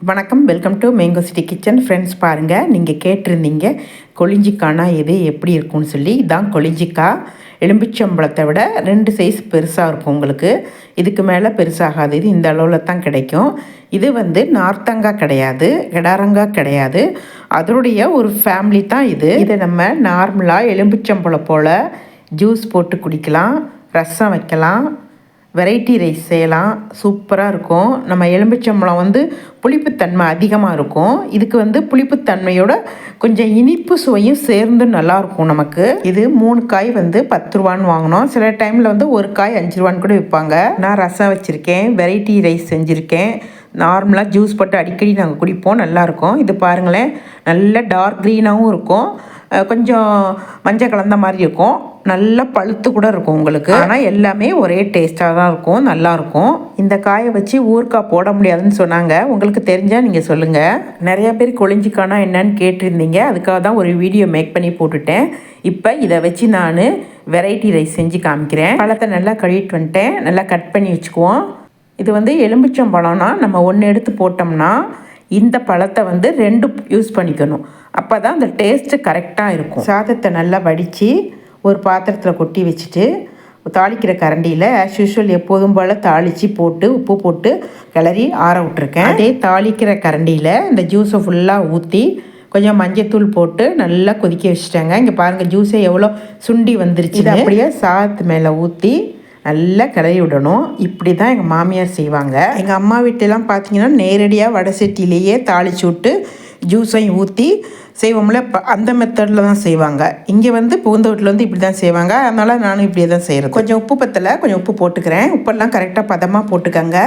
வணக்கம், welcome to mango city kitchen. Friends பாருங்கள், நீங்கள் கேட்டிருந்தீங்க கொளிஞ்சிக்கானா எது எப்படி இருக்கும்னு சொல்லி. இதான் கொளிஞ்சிக்காய். எலும்பிச்சம்பழத்தை விட 2 சைஸ் பெருசாக இருக்கும். உங்களுக்கு இதுக்கு மேலே பெருசாகாது. இது இந்த அளவில் தான் கிடைக்கும். இது நார்த்தங்காய் கிடையாது, கிடாரங்காய் கிடையாது, அதனுடைய ஒரு ஃபேமிலி தான் இது. இதை நம்ம நார்மலாக எலும்பிச்சம்பழம் போல் ஜூஸ் போட்டு குடிக்கலாம், ரசம் வைக்கலாம், வெரைட்டி ரைஸ் செய்யலாம். சூப்பராக இருக்கும். நம்ம எலும்பிச்சம்பழம் புளிப்புத்தன்மை அதிகமாக இருக்கும். இதுக்கு புளிப்புத்தன்மையோட கொஞ்சம் இனிப்பு சுவையும் சேர்ந்து நல்லாயிருக்கும் நமக்கு. இது 3 காய் 10 ரூபான்னு வாங்கினோம். சில டைமில் ஒரு காய் 5 ரூபான்னு கூட விற்பாங்க. நான் ரசம் வச்சுருக்கேன், வெரைட்டி ரைஸ் செஞ்சுருக்கேன். நார்மலாக ஜூஸ் போட்டு அடிக்கடி நாங்கள் குடிப்போம், நல்லாயிருக்கும். இது பாருங்களேன், நல்ல டார்க் க்ரீனாகவும் இருக்கும், கொஞ்சம் மஞ்சள் கலந்த மாதிரி இருக்கும், நல்லா பழுத்து கூட இருக்கும் உங்களுக்கு. ஆனால் எல்லாமே ஒரே டேஸ்ட்டாக தான் இருக்கும், நல்லாயிருக்கும். இந்த காயை வச்சு ஊறுகாய் போட முடியாதுன்னு சொன்னாங்க. உங்களுக்கு தெரிஞ்சால் நீங்கள் சொல்லுங்கள். நிறையா பேர் கொளிஞ்சிக்கானா என்னன்னு கேட்டிருந்தீங்க. அதுக்காக தான் ஒரு வீடியோ மேக் பண்ணி போட்டுட்டேன். இப்போ இதை வச்சு நான் வெரைட்டி ரைஸ் செஞ்சு காமிக்கிறேன். பழத்தை நல்லா கழுவிட்டு வந்துட்டேன். நல்லா கட் பண்ணி வச்சுக்குவோம். இது எலும்பிச்சம்பழம்னா நம்ம ஒன்று எடுத்து போட்டோம்னா இந்த பழத்தை 2 யூஸ் பண்ணிக்கணும். அப்போ தான் அந்த டேஸ்ட்டு கரெக்டாக இருக்கும். சாதத்தை நல்லா வடித்து ஒரு பாத்திரத்தில் கொட்டி வச்சுட்டு தாளிக்கிற கரண்டியில் ஆஸ் யூஷுவல் எப்போதும் போல் தாளித்து போட்டு உப்பு போட்டு கிளறி ஆற விட்ருக்கேன். அதே தாளிக்கிற கரண்டியில் இந்த ஜூஸை ஃபுல்லாக ஊற்றி கொஞ்சம் மஞ்சத்தூள் போட்டு நல்லா கொதிக்க வச்சுட்டாங்க. இங்கே பாருங்கள், ஜூஸை எவ்வளோ சுண்டி வந்துருச்சு. இது அப்படியே சாதத்து மேலே ஊற்றி நல்லா கிளறி விடணும். இப்படி தான் எங்கள் மாமியார் செய்வாங்க. எங்கள் அம்மா வீட்டிலலாம் பார்த்தீங்கன்னா நேரடியாக வடை சட்டிலேயே தாளித்து விட்டு ஜூஸையும் ஊற்றி செய்வோம்ல, அந்த மெத்தடில் தான் செய்வாங்க. இங்கே புகுந்த வீட்டில் இப்படி தான் செய்வாங்க. அதனால் நானும் இப்படியே தான் செய்கிறேன். கொஞ்சம் உப்பு பத்தலை, கொஞ்சம் உப்பு போட்டுக்கிறேன். உப்பெல்லாம் கரெக்டாக பதமாக போட்டுக்கோங்க.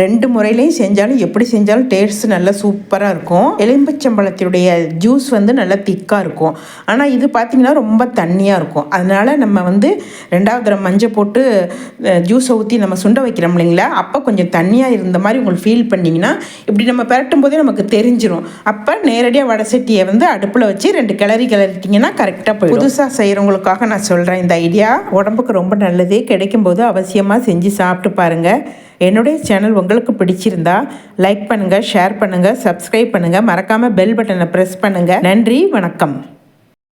2 முறையிலையும் செஞ்சாலும் எப்படி செஞ்சாலும் டேஸ்ட் நல்லா சூப்பராக இருக்கும். எலும்பிச்சம்பழத்தினுடைய ஜூஸ் நல்லா திக்காக இருக்கும். ஆனால் இது பார்த்திங்கன்னா ரொம்ப தண்ணியாக இருக்கும். அதனால் நம்ம 2வது தடவை மஞ்சள் போட்டு ஜூஸை ஊற்றி நம்ம சுண்ட வைக்கிறோம் இல்லைங்களா, அப்போ கொஞ்சம் தண்ணியாக இருந்த மாதிரி உங்களுக்கு ஃபீல் பண்ணிங்கன்னா இப்படி நம்ம பெரட்டும் போதே நமக்கு தெரிஞ்சிடும். அப்போ நேரடியாக வடை சட்டியை அடுப்பில் வச்சு 2 கிளறிட்டிங்கன்னா கரெக்டாக போய். புதுசாக செய்கிறவங்களுக்காக நான் சொல்கிறேன். இந்த ஐடியா உடம்புக்கு ரொம்ப நல்லது. கிடைக்கும்போது அவசியமாக செஞ்சு சாப்பிட்டு பாருங்கள். என்னுடைய சேனல் உங்களுக்கு பிடிச்சிருந்தா லைக் பண்ணுங்கள், ஷேர் பண்ணுங்கள், சப்ஸ்கிரைப் பண்ணுங்கள், மறக்காமல் பெல் பட்டனை ப்ரெஸ் பண்ணுங்கள். நன்றி, வணக்கம்.